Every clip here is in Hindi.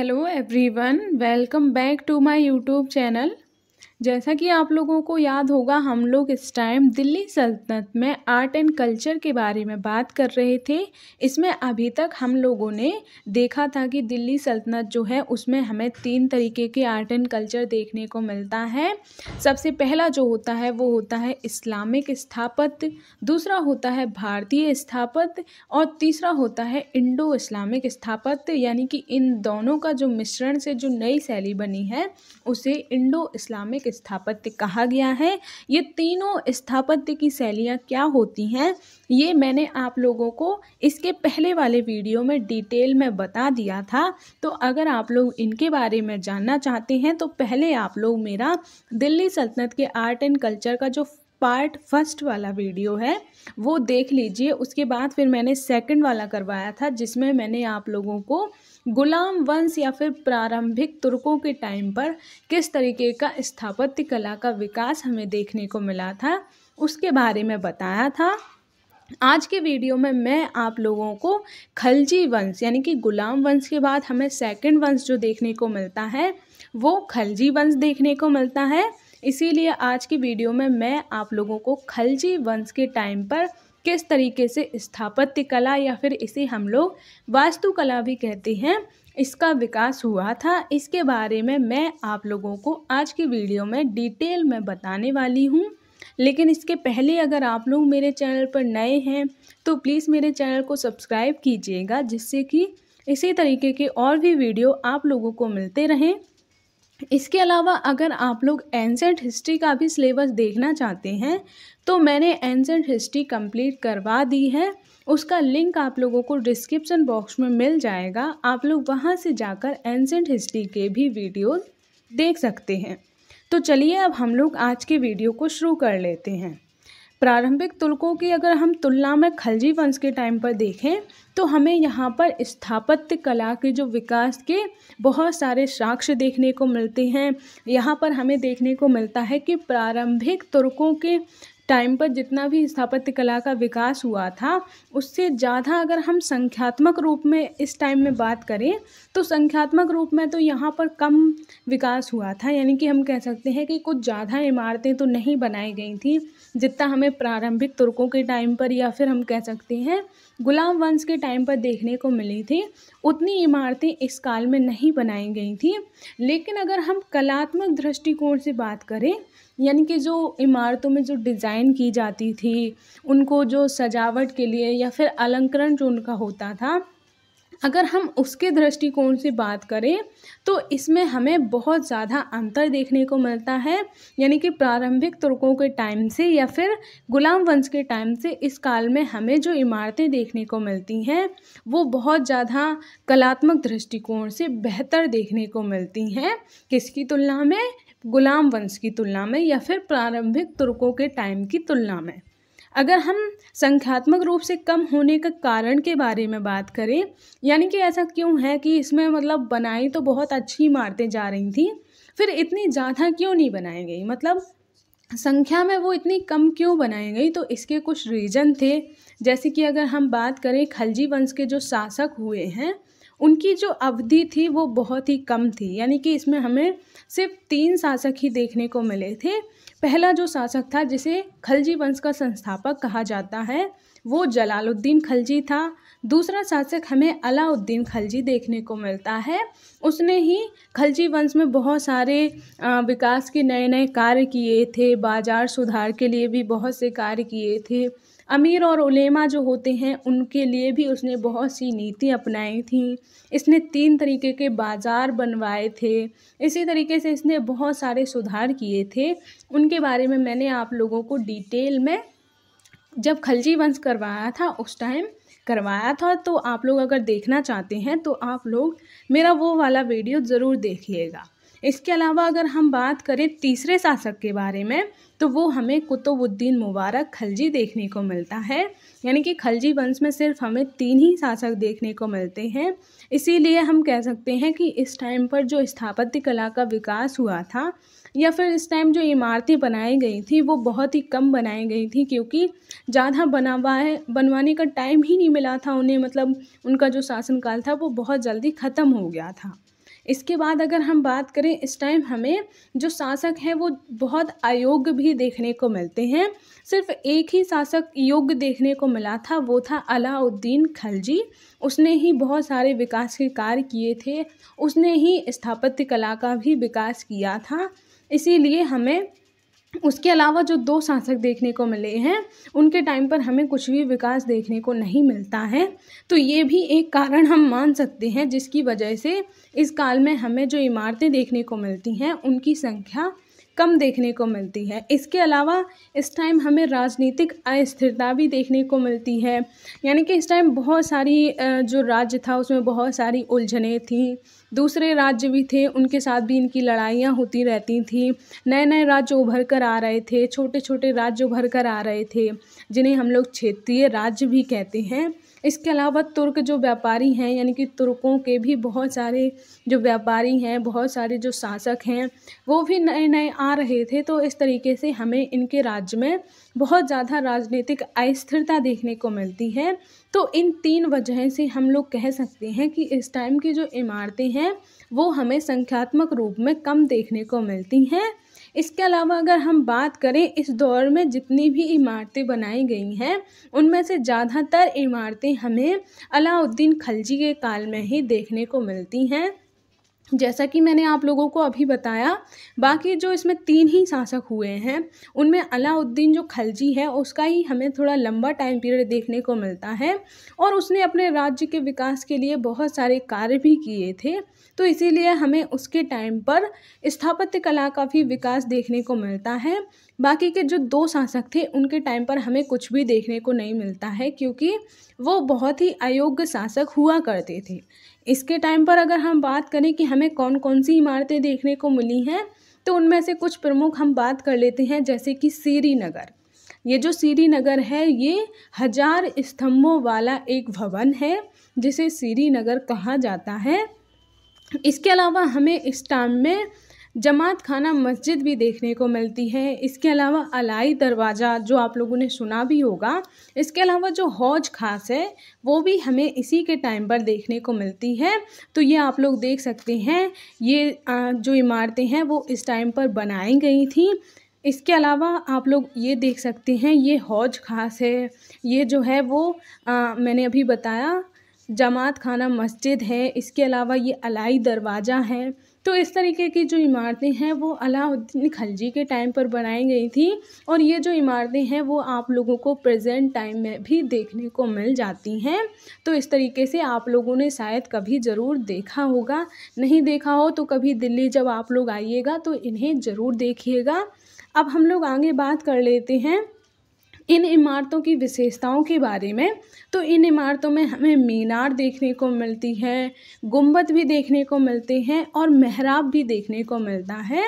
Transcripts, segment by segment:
Hello everyone, welcome back to my YouTube channel. जैसा कि आप लोगों को याद होगा, हम लोग इस टाइम दिल्ली सल्तनत में आर्ट एंड कल्चर के बारे में बात कर रहे थे। इसमें अभी तक हम लोगों ने देखा था कि दिल्ली सल्तनत जो है उसमें हमें 3 तरीके के आर्ट एंड कल्चर देखने को मिलता है। सबसे पहला जो होता है वो होता है इस्लामिक स्थापत्य, दूसरा होता है भारतीय स्थापत्य और तीसरा होता है इंडो इस्लामिक स्थापत्य। यानी कि इन दोनों का जो मिश्रण से जो नई शैली बनी है उसे इंडो इस्लामिक स्थापत्य कहा गया है। ये तीनों स्थापत्य की शैलियाँ क्या होती हैं ये मैंने आप लोगों को इसके पहले वाले वीडियो में डिटेल में बता दिया था। तो अगर आप लोग इनके बारे में जानना चाहते हैं तो पहले आप लोग मेरा दिल्ली सल्तनत के आर्ट एंड कल्चर का जो पार्ट फर्स्ट वाला वीडियो है वो देख लीजिए। उसके बाद फिर मैंने सेकंड वाला करवाया था जिसमें मैंने आप लोगों को गुलाम वंश या फिर प्रारंभिक तुर्कों के टाइम पर किस तरीके का स्थापत्य कला का विकास हमें देखने को मिला था उसके बारे में बताया था। आज के वीडियो में मैं आप लोगों को खलजी वंश यानी कि गुलाम वंश के बाद हमें सेकंड वंश जो देखने को मिलता है वो खलजी वंश देखने को मिलता है। इसीलिए आज की वीडियो में मैं आप लोगों को खलजी वंश के टाइम पर किस तरीके से स्थापत्य कला या फिर इसे हम लोग वास्तुकला भी कहते हैं इसका विकास हुआ था, इसके बारे में मैं आप लोगों को आज की वीडियो में डिटेल में बताने वाली हूँ। लेकिन इसके पहले अगर आप लोग मेरे चैनल पर नए हैं तो प्लीज़ मेरे चैनल को सब्सक्राइब कीजिएगा, जिससे कि इसी तरीके के और भी वीडियो आप लोगों को मिलते रहें। इसके अलावा अगर आप लोग एंसेंट हिस्ट्री का भी सिलेबस देखना चाहते हैं तो मैंने एंसेंट हिस्ट्री कंप्लीट करवा दी है। उसका लिंक आप लोगों को डिस्क्रिप्शन बॉक्स में मिल जाएगा। आप लोग वहां से जाकर एंसेंट हिस्ट्री के भी वीडियोस देख सकते हैं। तो चलिए अब हम लोग आज के वीडियो को शुरू कर लेते हैं। प्रारंभिक तुर्कों की अगर हम तुलना में खलजी वंश के टाइम पर देखें तो हमें यहाँ पर स्थापत्य कला के जो विकास के बहुत सारे साक्ष्य देखने को मिलते हैं। यहाँ पर हमें देखने को मिलता है कि प्रारंभिक तुर्कों के टाइम पर जितना भी स्थापत्य कला का विकास हुआ था उससे ज़्यादा अगर हम संख्यात्मक रूप में इस टाइम में बात करें तो संख्यात्मक रूप में तो यहाँ पर कम विकास हुआ था। यानी कि हम कह सकते हैं कि कुछ ज़्यादा इमारतें तो नहीं बनाई गई थी जितना हमें प्रारंभिक तुर्कों के टाइम पर या फिर हम कह सकते हैं गुलाम वंश के टाइम पर देखने को मिली थी। उतनी इमारतें इस काल में नहीं बनाई गई थी। लेकिन अगर हम कलात्मक दृष्टिकोण से बात करें यानी कि जो इमारतों में जो डिज़ाइन की जाती थी, उनको जो सजावट के लिए या फिर अलंकरण जो उनका होता था, अगर हम उसके दृष्टिकोण से बात करें तो इसमें हमें बहुत ज़्यादा अंतर देखने को मिलता है। यानी कि प्रारंभिक तुर्कों के टाइम से या फिर गुलाम वंश के टाइम से इस काल में हमें जो इमारतें देखने को मिलती हैं वो बहुत ज़्यादा कलात्मक दृष्टिकोण से बेहतर देखने को मिलती हैं। किसकी तुलना में? गुलाम वंश की तुलना में या फिर प्रारंभिक तुर्कों के टाइम की तुलना में। अगर हम संख्यात्मक रूप से कम होने का कारण के बारे में बात करें, यानी कि ऐसा क्यों है कि इसमें मतलब बनाई तो बहुत अच्छी इमारतें जा रही थी, फिर इतनी ज़्यादा क्यों नहीं बनाई गई, मतलब संख्या में वो इतनी कम क्यों बनाई गई? तो इसके कुछ रीज़न थे। जैसे कि अगर हम बात करें खलजी वंश के जो शासक हुए हैं उनकी जो अवधि थी वो बहुत ही कम थी। यानी कि इसमें हमें सिर्फ 3 शासक ही देखने को मिले थे। पहला जो शासक था जिसे खलजी वंश का संस्थापक कहा जाता है वो जलालुद्दीन खलजी था। दूसरा शासक हमें अलाउद्दीन खलजी देखने को मिलता है। उसने ही खलजी वंश में बहुत सारे विकास के नए नए कार्य किए थे, बाजार सुधार के लिए भी बहुत से कार्य किए थे। अमीर और उलेमा जो होते हैं उनके लिए भी उसने बहुत सी नीति अपनाई थी। इसने 3 तरीके के बाज़ार बनवाए थे। इसी तरीके से इसने बहुत सारे सुधार किए थे। उनके बारे में मैंने आप लोगों को डिटेल में जब खलजी वंश करवाया था उस टाइम करवाया था। तो आप लोग अगर देखना चाहते हैं तो आप लोग मेरा वो वाला वीडियो ज़रूर देखिएगा। इसके अलावा अगर हम बात करें तीसरे शासक के बारे में तो वो हमें कुतुबुद्दीन मुबारक खलजी देखने को मिलता है। यानी कि खलजी वंश में सिर्फ हमें 3 ही शासक देखने को मिलते हैं। इसीलिए हम कह सकते हैं कि इस टाइम पर जो स्थापत्य कला का विकास हुआ था या फिर इस टाइम जो इमारतें बनाई गई थी वो बहुत ही कम बनाई गई थी, क्योंकि ज़्यादा बनवाने का टाइम ही नहीं मिला था उन्हें। मतलब उनका जो शासनकाल था वो बहुत जल्दी ख़त्म हो गया था। इसके बाद अगर हम बात करें, इस टाइम हमें जो शासक हैं वो बहुत अयोग्य भी देखने को मिलते हैं। सिर्फ एक ही शासक योग्य देखने को मिला था, वो था अलाउद्दीन खिलजी। उसने ही बहुत सारे विकास के कार्य किए थे, उसने ही स्थापत्य कला का भी विकास किया था। इसीलिए हमें उसके अलावा जो 2 शासक देखने को मिले हैं, उनके टाइम पर हमें कुछ भी विकास देखने को नहीं मिलता है। तो ये भी एक कारण हम मान सकते हैं जिसकी वजह से इस काल में हमें जो इमारतें देखने को मिलती हैं उनकी संख्या कम देखने को मिलती है। इसके अलावा इस टाइम हमें राजनीतिक अस्थिरता भी देखने को मिलती है, यानी कि इस टाइम बहुत सारी जो राज्य था उसमें बहुत सारी उलझनें थीं। दूसरे राज्य भी थे, उनके साथ भी इनकी लड़ाइयाँ होती रहती थीं। नए नए राज्य उभर कर आ रहे थे, छोटे छोटे राज्य उभर कर आ रहे थे, जिन्हें हम लोग क्षेत्रीय राज्य भी कहते हैं। इसके अलावा तुर्क जो व्यापारी हैं, यानी कि तुर्कों के भी बहुत सारे जो व्यापारी हैं, बहुत सारे जो शासक हैं, वो भी नए नए आ रहे थे। तो इस तरीके से हमें इनके राज्य में बहुत ज़्यादा राजनीतिक अस्थिरता देखने को मिलती है। तो इन 3 वजह से हम लोग कह सकते हैं कि इस टाइम की जो इमारतें हैं वो हमें संख्यात्मक रूप में कम देखने को मिलती हैं। इसके अलावा अगर हम बात करें, इस दौर में जितनी भी इमारतें बनाई गई हैं उनमें से ज़्यादातर इमारतें हमें अलाउद्दीन खिलजी के काल में ही देखने को मिलती हैं। जैसा कि मैंने आप लोगों को अभी बताया, बाकी जो इसमें 3 ही शासक हुए हैं उनमें अलाउद्दीन जो खिलजी है उसका ही हमें थोड़ा लंबा टाइम पीरियड देखने को मिलता है, और उसने अपने राज्य के विकास के लिए बहुत सारे कार्य भी किए थे। तो इसीलिए हमें उसके टाइम पर स्थापत्य कला का भी विकास देखने को मिलता है। बाकी के जो 2 शासक थे उनके टाइम पर हमें कुछ भी देखने को नहीं मिलता है, क्योंकि वो बहुत ही अयोग्य शासक हुआ करते थे। इसके टाइम पर अगर हम बात करें कि हमें कौन कौन सी इमारतें देखने को मिली हैं, तो उनमें से कुछ प्रमुख हम बात कर लेते हैं, जैसे कि श्रीनगर। ये जो श्रीनगर है ये 1000 स्तंभों वाला एक भवन है, जिसे श्रीनगर कहा जाता है। इसके अलावा हमें इस टाइम में जमात खाना मस्जिद भी देखने को मिलती है। इसके अलावा अलाई दरवाज़ा, जो आप लोगों ने सुना भी होगा। इसके अलावा जो हौज खास है वो भी हमें इसी के टाइम पर देखने को मिलती है। तो ये आप लोग देख सकते हैं, ये जो इमारतें हैं वो इस टाइम पर बनाई गई थी। इसके अलावा आप लोग ये देख सकते हैं, ये हौज खास है, ये जो है वो मैंने अभी बताया जमात खाना मस्जिद है। इसके अलावा ये अलाई दरवाज़ा है। तो इस तरीके की जो इमारतें हैं वो अलाउद्दीन खिलजी के टाइम पर बनाई गई थी, और ये जो इमारतें हैं वो आप लोगों को प्रेजेंट टाइम में भी देखने को मिल जाती हैं। तो इस तरीके से आप लोगों ने शायद कभी ज़रूर देखा होगा, नहीं देखा हो तो कभी दिल्ली जब आप लोग आइएगा तो इन्हें ज़रूर देखिएगा। अब हम लोग आगे बात कर लेते हैं इन इमारतों की विशेषताओं के बारे में। तो इन इमारतों में हमें मीनार देखने को मिलती है, गुंबद भी देखने को मिलते हैं, और मेहराब भी देखने को मिलता है।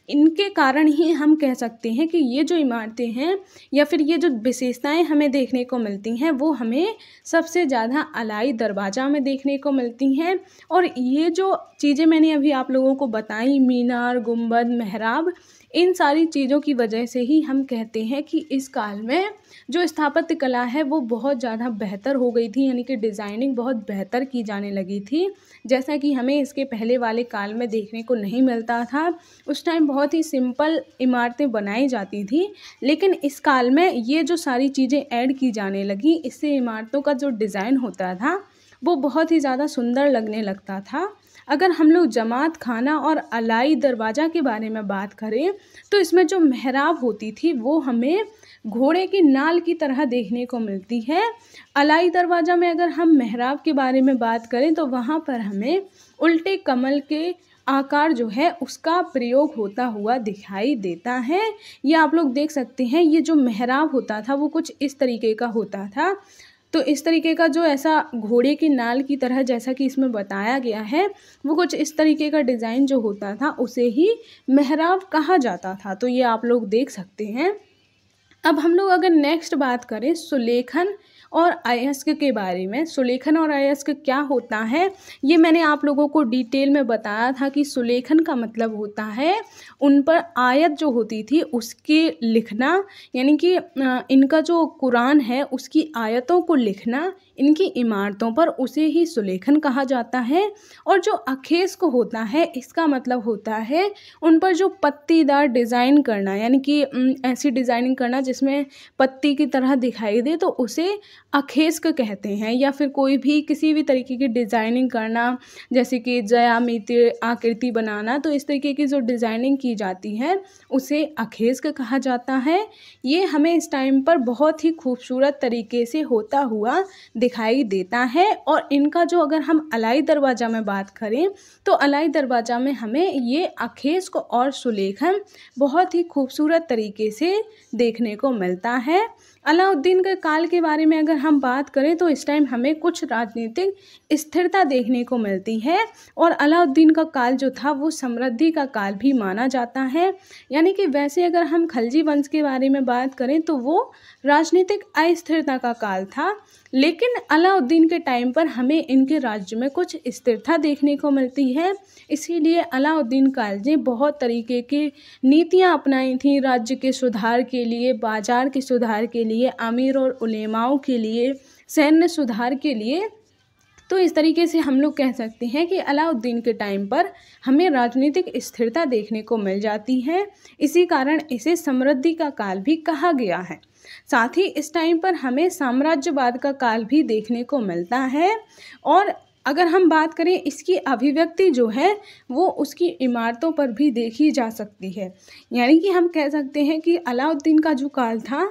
इनके कारण ही हम कह सकते हैं कि ये जो इमारतें हैं या फिर ये जो विशेषताएं हमें देखने को मिलती हैं वो हमें सबसे ज़्यादा अलाई दरवाज़ा में देखने को मिलती हैं। और ये जो चीज़ें मैंने अभी आप लोगों को बताई, मीनार, गुंबद, मेहराब, इन सारी चीज़ों की वजह से ही हम कहते हैं कि इस काल में जो स्थापत्य कला है वो बहुत ज़्यादा बेहतर हो गई थी, यानी कि डिज़ाइनिंग बहुत बेहतर की जाने लगी थी, जैसा कि हमें इसके पहले वाले काल में देखने को नहीं मिलता था। उस टाइम बहुत ही सिंपल इमारतें बनाई जाती थी, लेकिन इस काल में ये जो सारी चीज़ें ऐड की जाने लगी, इससे इमारतों का जो डिज़ाइन होता था वो बहुत ही ज़्यादा सुंदर लगने लगता था। अगर हम लोग जमात खाना और अलाई दरवाज़ा के बारे में बात करें तो इसमें जो मेहराब होती थी वो हमें घोड़े की नाल की तरह देखने को मिलती है। अलाई दरवाज़ा में अगर हम मेहराब के बारे में बात करें तो वहाँ पर हमें उल्टे कमल के आकार जो है उसका प्रयोग होता हुआ दिखाई देता है। ये आप लोग देख सकते हैं, ये जो मेहराब होता था वो कुछ इस तरीके का होता था। तो इस तरीके का जो ऐसा घोड़े की नाल की तरह जैसा कि इसमें बताया गया है, वो कुछ इस तरीके का डिज़ाइन जो होता था उसे ही मेहराब कहा जाता था। तो ये आप लोग देख सकते हैं। अब हम लोग अगर नेक्स्ट बात करें सुलेखन और अयस्क के बारे में, सुलेखन और अयस्क क्या होता है ये मैंने आप लोगों को डिटेल में बताया था कि सुलेखन का मतलब होता है उन पर आयत जो होती थी उसके लिखना, यानी कि इनका जो कुरान है उसकी आयतों को लिखना इनकी इमारतों पर उसे ही सुलेखन कहा जाता है। और जो अखेस्क होता है इसका मतलब होता है उन पर जो पत्तीदार डिज़ाइन करना, यानी कि ऐसी डिज़ाइनिंग करना जिसमें पत्ती की तरह दिखाई दे, तो उसे अखेस्क कहते हैं। या फिर कोई भी किसी भी तरीके की डिज़ाइनिंग करना, जैसे कि ज्यामितीय आकृति बनाना, तो इस तरीके की जो डिज़ाइनिंग की जाती है उसे अखेस्क कहा जाता है। ये हमें इस टाइम पर बहुत ही खूबसूरत तरीके से होता हुआ दिखाई देता है। और इनका जो अगर हम अलाई दरवाज़ा में बात करें तो अलाई दरवाज़ा में हमें ये अखेस्क और सुलेखन बहुत ही खूबसूरत तरीके से देखने को मिलता है। अलाउद्दीन के काल के बारे में अगर हम बात करें तो इस टाइम हमें कुछ राजनीतिक स्थिरता देखने को मिलती है। और अलाउद्दीन का काल जो था वो समृद्धि का काल भी माना जाता है। यानी कि वैसे अगर हम खलजी वंश के बारे में बात करें तो वो राजनीतिक अस्थिरता का काल था, लेकिन अलाउद्दीन के टाइम पर हमें इनके राज्य में कुछ स्थिरता देखने को मिलती है। इसीलिए अलाउद्दीन खिलजी बहुत तरीके की नीतियाँ अपनाई थी राज्य के सुधार के लिए, बाजार के सुधार के लिए, अमीर और उलेमाओं के लिए, सैन्य सुधार के लिए। तो इस तरीके से हम लोग कह सकते हैं कि अलाउद्दीन के टाइम पर हमें राजनीतिक स्थिरता देखने को मिल जाती है। इसी कारण इसे समृद्धि का काल भी कहा गया है। साथ ही इस टाइम पर हमें साम्राज्यवाद का काल भी देखने को मिलता है। और अगर हम बात करें इसकी अभिव्यक्ति जो है वो उसकी इमारतों पर भी देखी जा सकती है। यानी कि हम कह सकते हैं कि अलाउद्दीन का जो काल था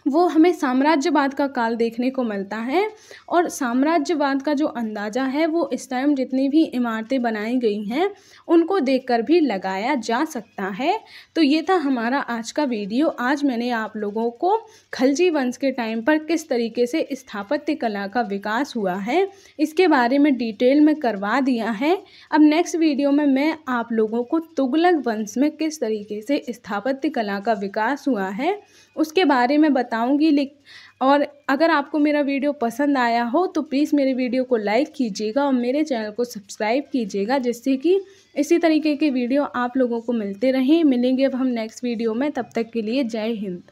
वो हमें साम्राज्यवाद का काल देखने को मिलता है। और साम्राज्यवाद का जो अंदाज़ा है वो इस टाइम जितनी भी इमारतें बनाई गई हैं उनको देखकर भी लगाया जा सकता है। तो ये था हमारा आज का वीडियो। आज मैंने आप लोगों को खलजी वंश के टाइम पर किस तरीके से स्थापत्य कला का विकास हुआ है इसके बारे में डिटेल में करवा दिया है। अब नेक्स्ट वीडियो में मैं आप लोगों को तुगलक वंश में किस तरीके से स्थापत्य कला का विकास हुआ है उसके बारे में बताऊंगी। और अगर आपको मेरा वीडियो पसंद आया हो तो प्लीज़ मेरे वीडियो को लाइक कीजिएगा और मेरे चैनल को सब्सक्राइब कीजिएगा, जिससे कि इसी तरीके के वीडियो आप लोगों को मिलते रहें। मिलेंगे अब हम नेक्स्ट वीडियो में, तब तक के लिए जय हिंद।